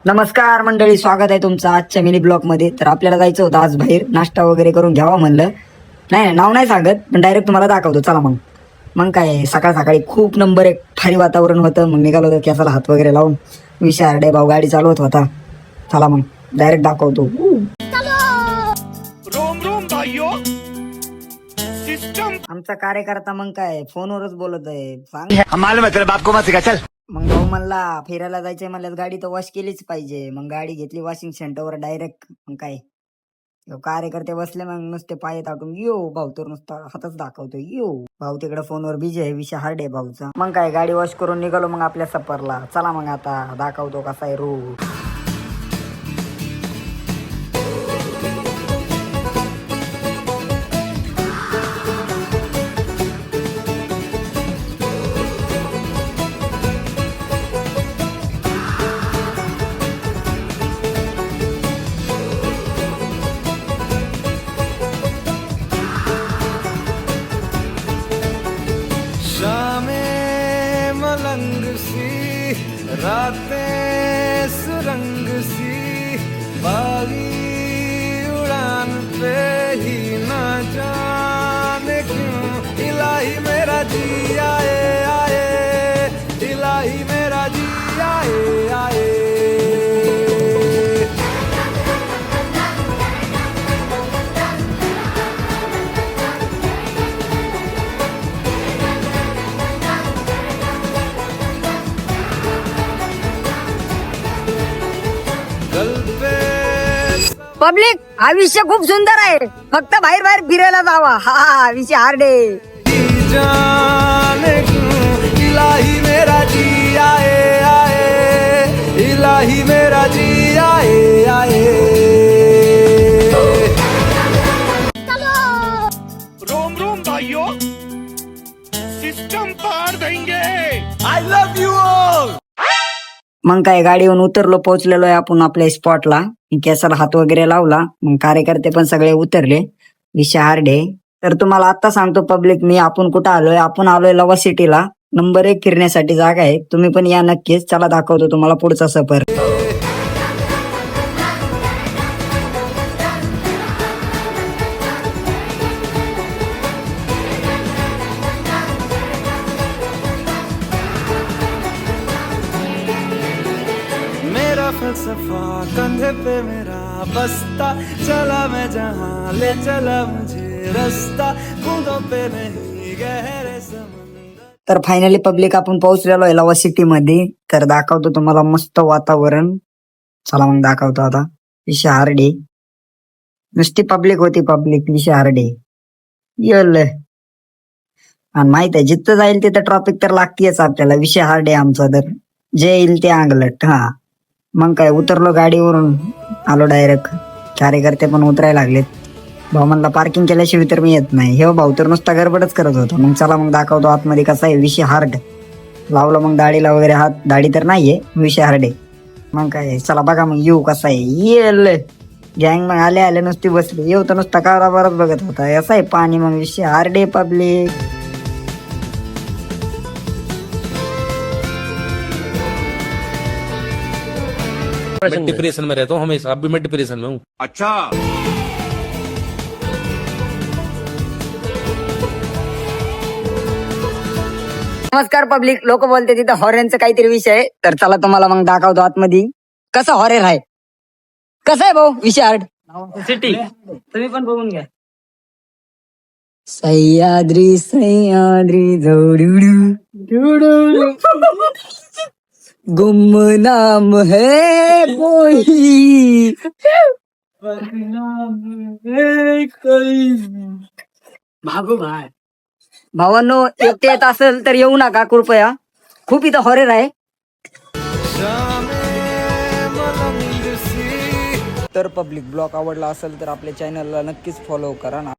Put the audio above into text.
नमस्कार मंडळी, स्वागत आहे तुमचं आजच्या मिनी ब्लॉग मध्ये. तर आपल्याला जायचं होतं आज बाहेर, नाश्ता वगैरे करून घ्यावा म्हणलं. नाही नाव नाही सांगत, पण डायरेक्ट तुम्हाला दाखवतो. चला मग काय सकाळ सकाळी खूप नंबर एक भारी वातावरण होतं. मग निघालो होतो केसाला हात वगैरे लावून. विशारडे भाऊ गाडी चालवत होता. चला मग डायरेक्ट दाखवतो. आमचा कार्यकर्ता मग काय फोनवरच बोलत आहे. सांग मग भाऊ म्हणला फिरायला जायचंय म्हणल्यास गाडी तर वॉश केलीच पाहिजे. मग गाडी घेतली वॉशिंग सेंटरवर डायरेक्ट. मग काय कार्यकर्ते बसले, मग नुसते पाय ताटून यो भाऊ तर नुसता हातच दाखवतो यो. भाऊ तिकडे फोनवर बिजी आहे, विषय हार्ड आहे भाऊचा. मग काय गाडी वॉश करून निघालो मग आपल्या सफरला. चला मग आता दाखवतो कसा आहे रूट. शामें मलंग सी, रातें सुरंग सी, बागी उड़ान पे ही न जाने क्यों इलाही मेरा जी आए आए, इलाही मेरा जी आए आए. पब्लिक, आयुष्य खूप सुंदर आहे, फक्त बाहेर बाहेर फिरायला जावा. हा विषय हार्ड आहे. जाने क्यों इलाही मेरा जी आए आए, इलाही मेरा जी आए आए. रोम रोम भाइयों, सिस्टम पार देंगे. I love you all. मग काय गाडीवरून उतरलो, पोहोचलेलो आहे आपण आपल्या स्पॉटला. केसाला हात वगैरे लावला. मग कार्यकर्ते पण सगळे उतरले. विषय हार्ड आहे. तर तुम्हाला आता सांगतो पब्लिक, आपण कुठं आलोय. आपण आलोय लवा सिटीला. नंबर 1 फिरण्यासाठी जागा आहे. तुम्ही पण या नक्कीच. चला दाखवतो तुम्हाला पुढचा सफर. मेरा फलसफा कंधे पे मेरा बस्ता, चला मैं जहाँ ले चला मुझे रास्ता, बूंदों पे नहीं गहरे समंदर. तर फायनली पब्लिक आपण पोहोचलेलो आहे लवा सिटी मध्ये. तर दाखवतो तुम्हाला मस्त वातावरण. चला मग दाखवतो आता. विषय हार्ड आहे. नुसती पब्लिक होती पब्लिक. विषय हार्ड आहे. येल आणि माहित आहे जिथं जाईल तिथं ट्रॉफिक तर लागतेच आपल्याला. विषय हार्ड आहे आमचा. तर जे येईल ते अंगलट. हा मग काय उतरलो गाडीवरून, आलो डायरेक्ट. कार्यकर्ते पण उतरायला लागलेत. भाऊ म्हणला पार्किंग केल्याशिवाय तर मी येत नाही. हे भाऊ तर नुसता गडबडच करत होता. मग चला मग दाखवतो आतमध्ये कसा आहे. विषय हार्ड. लावलं मग दाढीला वगैरे हात. दाढी तर नाहीये, विषय हार्ड आहे. मग काय चला बघा मग येऊ कसा आहे. येल गँग मग आले आले नुसती बसली. येऊ तर नुसता काराबारच बघत होता. असं आहे पाणी. मग विषय हार्ड आहे पब्लिक. मैं डिप्रेशन में रहता हूँ हमेशा. अभी मैं डिप्रेशन में हूँ. अच्छा, नमस्कार पब्लिक. लोक बोलते तिथं हॉरेनचं काहीतरी विषय आहे. तर चला तुम्हाला मग दाखवतो आतमध्ये कसं हॉरेर आहे. कसं आहे भाऊ विषय हार्ड. सिटी तुम्ही पण बघून घ्या. सह्याद्री सह्याद्री जोडू गुमनाम है कोई. भागो भाई. भावांनो, एकटे येत असेल तर येऊ नका कृपया. खूप इथं हॉरेर आहे. शामें मलंग सी. तर पब्लिक ब्लॉग आवडला असेल तर आपल्या चॅनलला नक्कीच फॉलो करा ना.